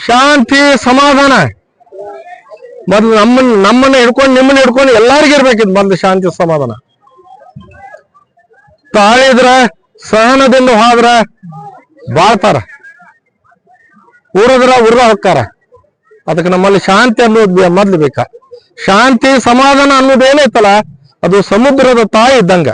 ಶಾಂತಿ ಸಮಾಧಾನ ಮೊದ್ಲು ನಮ್ಮನ್ನ ಹಿಡ್ಕೊಂಡು ನಿಮ್ಮನ್ನ ಹಿಡ್ಕೊಂಡು ಎಲ್ಲಾರಿಗೂ ಇರ್ಬೇಕಿದ್ ಮೊದ್ಲು ಶಾಂತಿ ಸಮಾಧಾನ. ತಾಳಿದ್ರ ಸಹನದಿಂದ ಹೋದ್ರ ಬಾಳ್ತಾರ, ಉರಿದ್ರ ಹೊಕ್ಕಾರ. ಅದಕ್ಕೆ ನಮ್ಮಲ್ಲಿ ಶಾಂತಿ ಅನ್ನೋದು ಮೊದ್ಲು ಬೇಕ. ಶಾಂತಿ ಸಮಾಧಾನ ಅನ್ನೋದೇನೈತಲ್ಲ ಅದು ಸಮುದ್ರದ ತಾಯಿ ಇದ್ದಂಗ.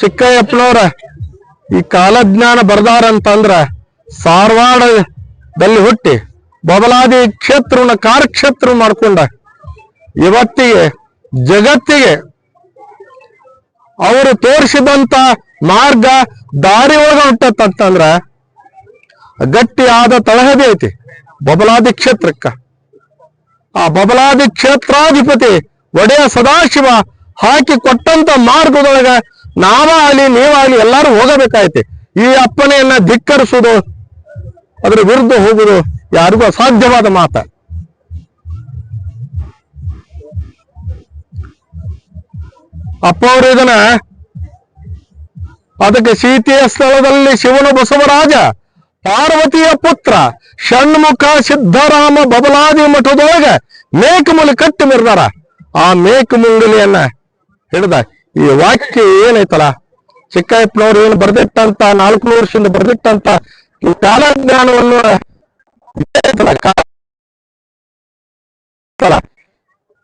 ಚಿಕ್ಕಯ್ಯಪ್ಪನವ್ರ ಈ ಕಾಲಜ್ಞಾನ ಬರ್ದಾರಂತಂದ್ರ ಧಾರವಾಡದಲ್ಲಿ ಹುಟ್ಟಿ ಬಬಲಾದಿ ಕ್ಷೇತ್ರನ ಕಾರ್ಯಕ್ಷೇತ್ರ ಮಾಡ್ಕೊಂಡ ಇವತ್ತಿಗೆ ಜಗತ್ತಿಗೆ ಅವರು ತೋರಿಸಿದಂತ ಮಾರ್ಗ ದಾರಿ ಒಳಗ ಹುಟ್ಟತ್ತಂದ್ರ ಗಟ್ಟಿ ಆದ ತಳಹದಿ ಐತಿ ಬಬಲಾದಿ ಕ್ಷೇತ್ರಕ್ಕ. ಆ ಬಬಲಾದಿ ಕ್ಷೇತ್ರಾಧಿಪತಿ ಒಡೆಯ ಸದಾಶಿವ ಹಾಕಿ ಕೊಟ್ಟಂತ ಮಾರ್ಗದೊಳಗ ನಾವಾಗಲಿ ನೀವಾಗಲಿ ಎಲ್ಲಾರು ಹೋಗಬೇಕಾಯ್ತಿ. ಈ ಅಪ್ಪನೆಯನ್ನ ಧಿಕ್ಕರಿಸುವುದು, ಅದ್ರ ವಿರುದ್ಧ ಹೋಗುದು ಯಾರಿಗೂ ಅಸಾಧ್ಯವಾದ ಮಾತ. ಅಪ್ಪ ಅವರು ಇದನ್ನ ಅದಕ್ಕೆ ಸೀತೆಯ ಸ್ಥಳದಲ್ಲಿ ಶಿವನು ಬಸವರಾಜ ಪಾರ್ವತಿಯ ಪುತ್ರ ಷಣ್ಮುಖ ಸಿದ್ಧರಾಮ ಬಬಲಾದಿ ಮಠದೊಳಗ ಮೇಕಮುಲಿ ಕಟ್ಟಿ ಮೆರೆದಾರ. ಆ ಮೇಕಮುಂಗಲಿಯನ್ನ ಹಿಡ್ದ ಈ ವಾಕ್ಯ ಏನೈತಲ್ಲ, ಚಿಕ್ಕಯ್ಯಪ್ಪನವ್ರು ಏನು ಬರ್ದಿಟ್ಟಂತ 400 ವರ್ಷದಿಂದ ಬರ್ದಿಟ್ಟಂತ ಈ ಕಾಲಜ್ಞಾನವನ್ನು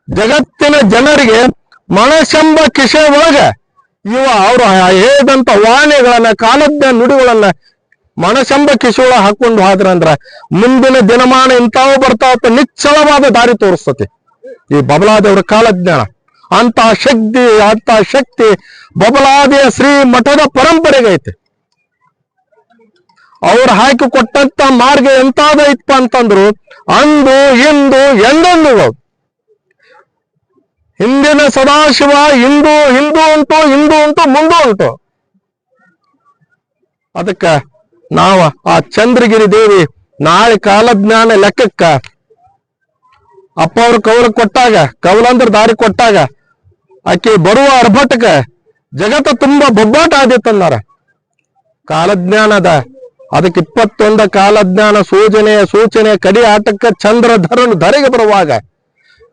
ಜಗತ್ತಿನ ಜನರಿಗೆ ಮನಸೆಂಬ ಕಿಸೆ ಒಳಗ ಅವರು ಹೇಳಿದಂತ ವಾಣಿಗಳನ್ನ ಕಾಲಜ್ಞಾನ ನುಡಿಗಳನ್ನ ಮನಸೆಂಬ ಕಿಸೆ ಒಳಗ ಹಾಕೊಂಡು ಹೋದ್ರಂದ್ರ ಮುಂದಿನ ದಿನಮಾನ ಇಂಥವು ಬರ್ತಾವ ನಿಶ್ಚಲವಾದ ದಾರಿ ತೋರಿಸ್ತತಿ ಈ ಬಬಲಾದಿಯವರ ಕಾಲಜ್ಞಾನ. ಅಂತ ಶಕ್ತಿ ಬಬಲಾದಿಯ ಶ್ರೀ ಮಠದ ಪರಂಪರೆಗೆ ಐತೆ. ಅವ್ರು ಹಾಕಿ ಕೊಟ್ಟಂತ ಮಾರ್ಗ ಎಂತಾದೈತಪ್ಪ ಅಂತಂದ್ರು ಅಂದು ಇಂದು ಎಂದೆಂದು ಹಿಂದಿನ ಸದಾಶಿವ ಹಿಂದೂ ಉಂಟು ಮುಂದೂ ಉಂಟು. ಅದಕ್ಕ ನಾವ ಆ ಚಂದ್ರಗಿರಿ ದೇವಿ ನಾಳೆ ಕಾಲಜ್ಞಾನ ಲೆಕ್ಕಕ್ಕ ಅಪ್ಪ ಅವ್ರ ಕೌಲ ಕೊಟ್ಟಾಗ, ಕೌಲಂದ್ರ ದಾರಿ ಕೊಟ್ಟಾಗ ಆಕೆ ಬರುವ ಅರ್ಭಟಕ ಜಗತ್ತ ತುಂಬಾ ಬೊಬ್ಬಾಟ ಆದಿತ್ತಂದಾರ. ಕಾಲಜ್ಞಾನದ ಅದಕ್ಕೆ 21 ಕಾಲಜ್ಞಾನ ಸೂಚನೆ ಕಡಿ ಆಟಕ್ಕ ಚಂದ್ರ ಧರೆಗೆ ಬರುವಾಗ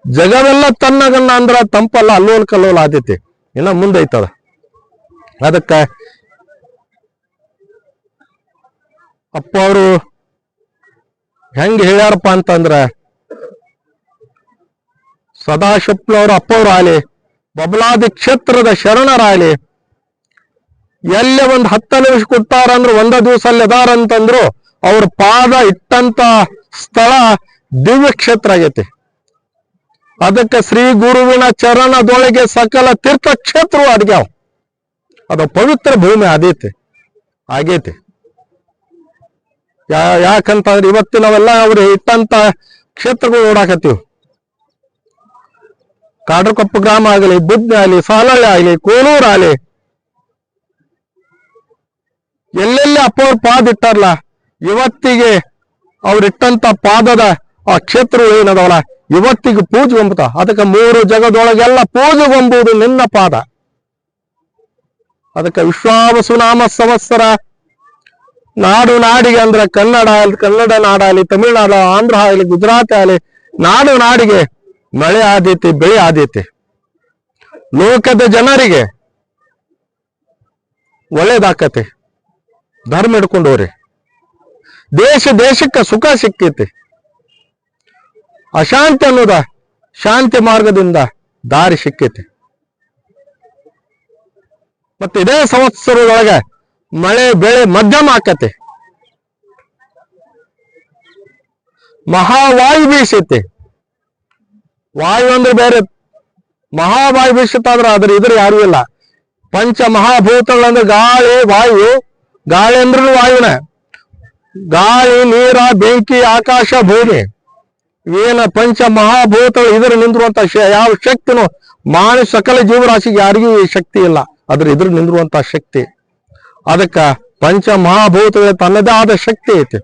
ಜಗವೆಲ್ಲ ತನ್ನಗನ್ನ ಅಂದ್ರ ತಂಪಲ್ಲ ಅಲ್ಲೋಲ್ ಕಲ್ಲೋಲ್ ಆದೈತಿ. ಇನ್ನ ಮುಂದೈತದ. ಅದಕ್ಕ ಅಪ್ಪ ಅವರು ಹೆಂಗ ಹೇಳ್ಯಾರಪ್ಪ ಅಂತಂದ್ರ ಸದಾಶಿವನವರು ಅಪ್ಪ ಅವ್ರು ಆಲಿ ಬಬಲಾದಿ ಕ್ಷೇತ್ರದ ಶರಣರಾಗಲಿ ಎಲ್ಲೇ 10 ನಿಮಿಷ ಕೊಟ್ಟಾರಂದ್ರು 1 ದಿವಸ ಅಲ್ಲಿ ಅದಾರಂತಂದ್ರು ಅವ್ರ ಪಾದ ಇಟ್ಟಂತ ಸ್ಥಳ ದಿವ್ಯ ಕ್ಷೇತ್ರ ಆಗೈತಿ. ಅದಕ್ಕೆ ಶ್ರೀ ಗುರುವಿನ ಚರಣದೊಳಗೆ ಸಕಲ ತೀರ್ಥ ಕ್ಷೇತ್ರವು ಅಡ್ಗ್ಯಾವ. ಅದು ಪವಿತ್ರ ಭೂಮಿ ಆಗೈತಿ. ಯಾಕಂತಂದ್ರೆ ಇವತ್ತು ನಾವೆಲ್ಲ ಅವ್ರು ಇಟ್ಟಂತ ಕ್ಷೇತ್ರಗಳು ನೋಡಾಕತ್ತೀವಿ. ಕಾಡ್ರಕೊಪ್ಪ ಗ್ರಾಮ ಆಗಲಿ, ಬುದ್ಧಿ ಆಗಲಿ, ಸಾಲಳ್ಳಿ ಆಗಲಿ, ಕೋಲೂರು ಆಗಲಿ, ಎಲ್ಲೆಲ್ಲಿ ಅಪ್ಪ ಅವ್ರ ಪಾದ ಇಟ್ಟಾರಲ್ಲ ಇವತ್ತಿಗೆ ಅವ್ರಿಟ್ಟಂತ ಪಾದದ ಆ ಕ್ಷೇತ್ರಗಳು ಏನದವಲ್ಲ ಇವತ್ತಿಗೆ ಪೂಜೆಗೊಂಬುತ್ತ. ಅದಕ್ಕೆ 3 ಜಗದೊಳಗೆಲ್ಲ ಪೂಜೆಗೊಂಬುದು ನಿನ್ನ ಪಾದ. ಅದಕ್ಕೆ ವಿಶ್ವಾವಸುನಾಮ ಸಂವತ್ಸರ ನಾಡು ನಾಡಿಗೆ ಅಂದ್ರೆ ಕನ್ನಡ ನಾಡಾಗಲಿ, ತಮಿಳುನಾಡು, ಆಂಧ್ರ ಆಗಲಿ, ಗುಜರಾತ್ ಆಗಲಿ, ನಾಡು ನಾಡಿಗೆ ಮಳೆ ಆದೈತಿ, ಬೆಳೆ ಆದೈತಿ. ಲೋಕದ ಜನರಿಗೆ ಒಳ್ಳೇದಾಕತಿ. ಧರ್ಮ ಹಿಡ್ಕೊಂಡವ್ರಿ ದೇಶಕ್ಕೆ ಸುಖ ಸಿಕ್ಕೈತಿ. ಅಶಾಂತಿ ಅನ್ನೋದ ಶಾಂತಿ ಮಾರ್ಗದಿಂದ ದಾರಿ ಸಿಕ್ಕೈತಿ. ಮತ್ತೆ ಇದೇ ಸಂವತ್ಸರದೊಳಗೆ ಮಳೆ ಬೆಳೆ ಮಧ್ಯಮ ಆಕತಿ. ಮಹಾವಾಯು ಬೀಸೈತಿ. ವಾಯು ಅಂದ್ರೆ ಬೇರೆ, ಮಹಾವಾಯು ಬೀಸುತ್ತಾದ್ರೆ ಇದ್ರ ಯಾರು ಇಲ್ಲ. ಪಂಚ ಮಹಾಭೂತಗಳಂದ್ರೆ ಗಾಳಿ, ವಾಯು. ಗಾಳಿ ಅಂದ್ರೂ ವಾಯುನ, ಗಾಳಿ, ನೀರ, ಬೆಂಕಿ, ಆಕಾಶ, ಭೂಮಿ ಏನ ಪಂಚ ಮಹಾಭೂತಗಳು ಇದ್ರ ನಿಂದಿರುವಂತ ಯಾವ ಶಕ್ತಿನೂ ಸಕಲ ಜೀವರಾಶಿಗೆ ಯಾರಿಗೂ ಈ ಶಕ್ತಿ ಇಲ್ಲ. ಇದ್ರ ನಿಂದಿರುವಂತ ಶಕ್ತಿ. ಅದಕ್ಕ ಪಂಚ ಮಹಾಭೂತಗಳ ತನ್ನದೇ ಆದ ಶಕ್ತಿ ಐತಿ.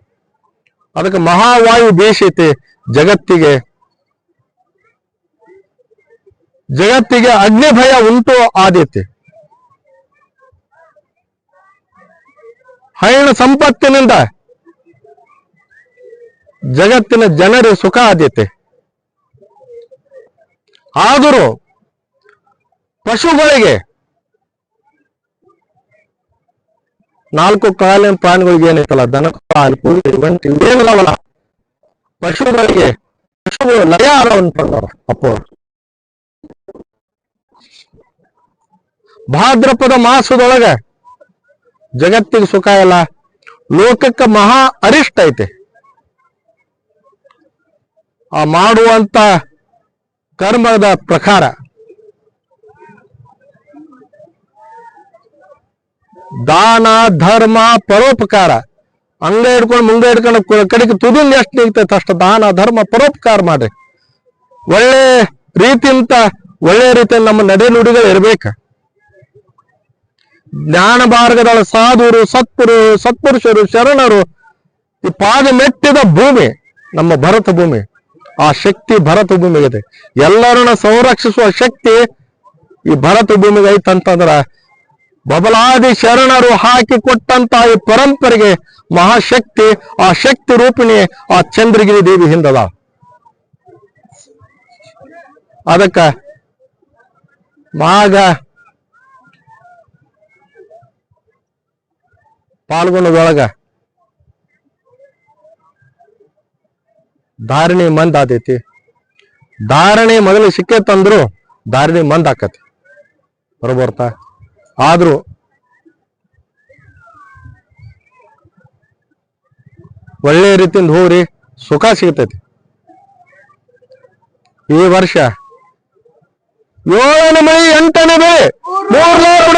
ಅದಕ್ಕೆ ಮಹಾವಾಯು ಬೀಸೈತಿ ಜಗತ್ತಿಗೆ. ಜಗತ್ತಿಗೆ ಅಗ್ನಿ ಭಯ ಉಂಟು ಆದೀತೆ. ಹೈಣ ಸಂಪತ್ತಿನಿಂದ ಜಗತ್ತಿನ ಜನರಿಗೆ ಸುಖ ಆದೀತೆ. ಆದರೂ ಪಶುಗಳಿಗೆ, ನಾಲ್ಕು ಕಾಲಿನ ಪ್ರಾಣಿಗಳಿಗೆ ಏನೈತಲ್ಲ, ದನ, ಕುರಿ, ಒಂಟಿ ಇವೇನಲ್ಲ, ಪಶುಗಳು ಲಯ ಆರವಂತ ಅಪ್ಪೋ. ಭಾದ್ರಪದ ಮಾಸದೊಳಗ ಜಗತ್ತಿಗೆ ಸುಖ ಇಲ್ಲ, ಲೋಕಕ್ಕೆ ಮಹಾ ಅರಿಷ್ಟ ಐತೆ. ಆ ಮಾಡುವಂತ ಕರ್ಮದ ಪ್ರಕಾರ ದಾನ ಧರ್ಮ ಪರೋಪಕಾರ, ಅಂಗ ಹಿಡ್ಕೊಂಡು ಮುಂದೆ ಹಿಡ್ಕೊಂಡು ಕಡೆಗೆ ತುದಿಲ್ ಎಷ್ಟು ನಿಗ್ತೈತೆ ಅಷ್ಟು ದಾನ ಧರ್ಮ ಪರೋಪಕಾರ ಮಾಡ್ರಿ. ಒಳ್ಳೆ ರೀತಿಯಿಂದ ಒಳ್ಳೆ ರೀತಿಯಲ್ಲಿ ನಮ್ಮ ನಡೆ ನುಡಿಗಳು ಇರ್ಬೇಕ. ಜ್ಞಾನ ಮಾರ್ಗದೊಳ ಸಾಧುರು ಸತ್ಪುರುಷರು ಶರಣರು ಈ ಪಾದ ಮೆಟ್ಟಿದ ಭೂಮಿ ನಮ್ಮ ಭರತ ಭೂಮಿ. ಆ ಶಕ್ತಿ ಭರತ ಭೂಮಿಗಿದೆ. ಎಲ್ಲರನ್ನ ಸಂರಕ್ಷಿಸುವ ಶಕ್ತಿ ಈ ಭರತ ಭೂಮಿಗೆ ಐತಂತಂದ್ರ ಬಬಲಾದಿ ಶರಣರು ಹಾಕಿ ಕೊಟ್ಟಂತ ಈ ಪರಂಪರೆಗೆ ಮಹಾಶಕ್ತಿ, ಆ ಶಕ್ತಿ ರೂಪಿಣಿ ಆ ಚಂದ್ರಗಿರಿ ದೇವಿ ಹಿಂದದ. ಅದಕ್ಕ ಮಾಘ ಪಾಲ್ಗೊಳ್ಳೋದೊಳಗ ಧಾರಣಿ ಮಂದ್ ಆದೈತಿ. ಧಾರಣೆ ಮೊದಲು ಸಿಕ್ಕೇತಂದ್ರು ಧಾರಣಿ ಮಂದ್ ಆಕತಿ ಬರಬರ್ತಾ. ಆದ್ರೂ ಒಳ್ಳೆ ರೀತಿಯಿಂದ ಹೋಗ್ರಿ, ಸುಖ ಸಿಗ್ತೈತಿ. ಈ ವರ್ಷ 7ನೇ ಮಳೆ 8ನೇ ಬೆಳೆ 3 लाख